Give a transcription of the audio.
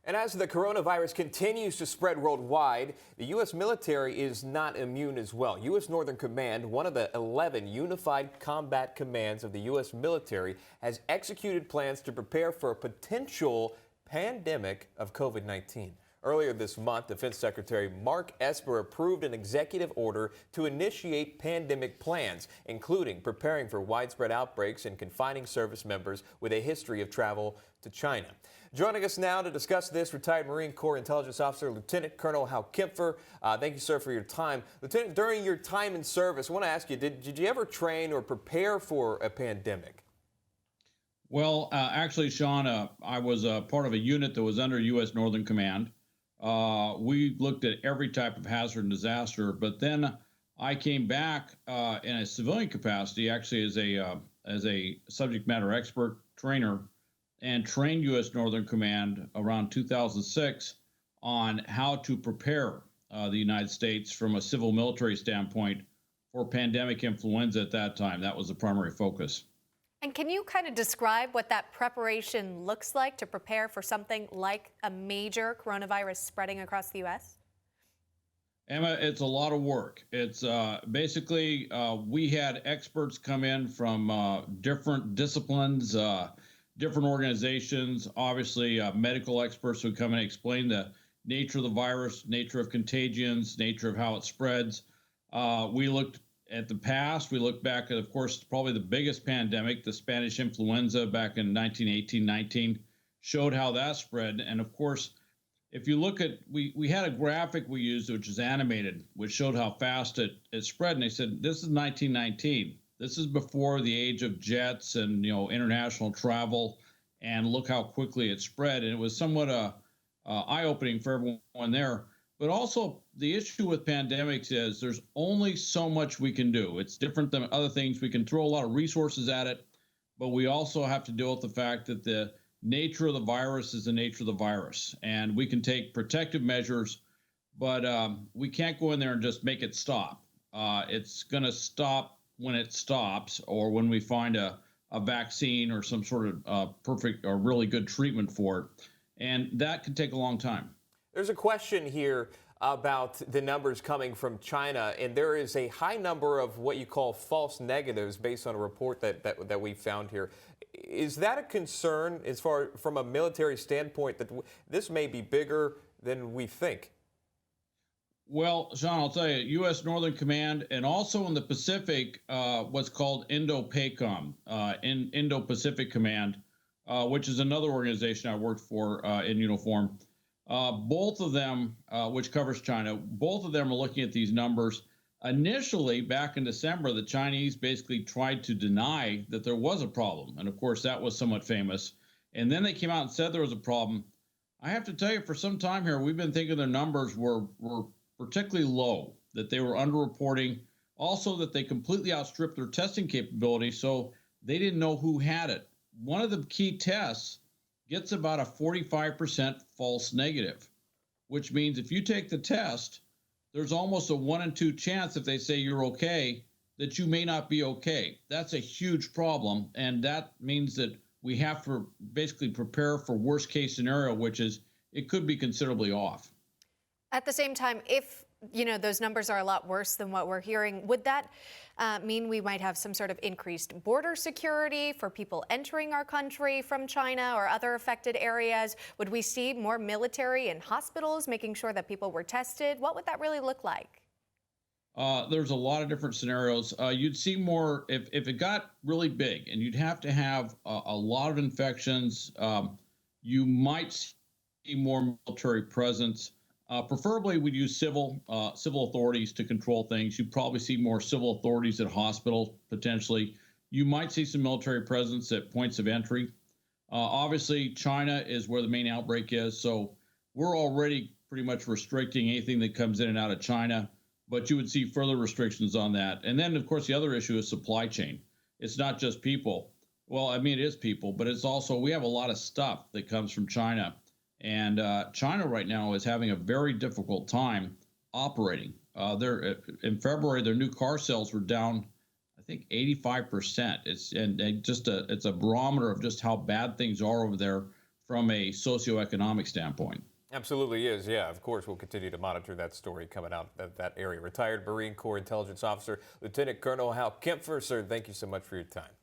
And as the coronavirus continues to spread worldwide, the U.S. military is not immune as well. U.S. Northern Command, one of the 11 unified combat commands of the U.S. military, has executed plans to prepare for a potential pandemic of COVID-19. Earlier this month, Defense Secretary Mark Esper approved an executive order to initiate pandemic plans, including preparing for widespread outbreaks and confining service members with a history of travel to China. Joining us now to discuss this, retired Marine Corps Intelligence Officer Lieutenant Colonel Hal Kempfer. Thank you, sir, for your time. Lieutenant, during your time in service, I want to ask you, did you ever train or prepare for a pandemic? Well, actually, Sean, I was part of a unit that was under U.S. Northern Command. We looked at every type of hazard and disaster, but then I came back in a civilian capacity, actually as a subject matter expert trainer, and trained U.S. Northern Command around 2006 on how to prepare the United States from a civil military standpoint for pandemic influenza at that time. That was the primary focus. And can you kind of describe what that preparation looks like to prepare for something like a major coronavirus spreading across the U.S.? Emma, it's a lot of work. It's basically we had experts come in from different disciplines, different organizations, obviously medical experts who come and explain the nature of the virus, nature of contagions, nature of how it spreads. We looked at the past. We look back at, of course, probably the biggest pandemic, the Spanish influenza back in 1918-19, showed how that spread. And of course, if you look at, we had a graphic we used, which is animated, which showed how fast it spread. And they said, this is 1919. This is before the age of jets and, international travel. And look how quickly it spread. And it was somewhat eye-opening for everyone there. But also, the issue with pandemics is there's only so much we can do. It's different than other things. We can throw a lot of resources at it, but we also have to deal with the fact that the nature of the virus is the nature of the virus. And we can take protective measures, but we can't go in there and just make it stop. It's going to stop when it stops, or when we find a vaccine or some sort of perfect or really good treatment for it. And that can take a long time. There's a question here about the numbers coming from China, and there is a high number of what you call false negatives based on a report that we found here. Is that a concern as far from a military standpoint that this may be bigger than we think? Well, Sean, I'll tell you, U.S. Northern Command, and also in the Pacific, what's called Indo-PACOM, Indo-Pacific Command, which is another organization I worked for in uniform. Both of them, which covers China, both of them are looking at these numbers. Initially, back in December, the Chinese basically tried to deny that there was a problem. And of course, that was somewhat famous. And then they came out and said there was a problem. I have to tell you, for some time here, we've been thinking their numbers were particularly low, that they were underreporting, also that they completely outstripped their testing capability, so they didn't know who had it. One of the key tests gets about a 45% false negative, which means if you take the test, there's almost a 1 in 2 chance if they say you're okay, that you may not be okay. That's a huge problem, and that means that we have to basically prepare for worst case scenario, which is it could be considerably off. At the same time, if those numbers are a lot worse than what we're hearing, would that mean we might have some sort of increased border security for people entering our country from China or other affected areas? Would we see more military in hospitals making sure that people were tested? What would that really look like? There's a lot of different scenarios. You'd see more if it got really big, and you'd have to have a lot of infections. You might see more military presence. Preferably, we'd use civil authorities to control things. You'd probably see more civil authorities at hospitals, potentially. You might see some military presence at points of entry. Obviously, China is where the main outbreak is, so we're already pretty much restricting anything that comes in and out of China, but you would see further restrictions on that. And then, of course, the other issue is supply chain. It's not just people. Well, I mean, it is people, but it's also, we have a lot of stuff that comes from China. And China right now is having a very difficult time operating. In February, their new car sales were down, I think, 85%. It's a barometer of just how bad things are over there from a socioeconomic standpoint. Absolutely is, yeah. Of course, we'll continue to monitor that story coming out of that area. Retired Marine Corps Intelligence Officer, Lieutenant Colonel Hal Kempfer, sir, thank you so much for your time.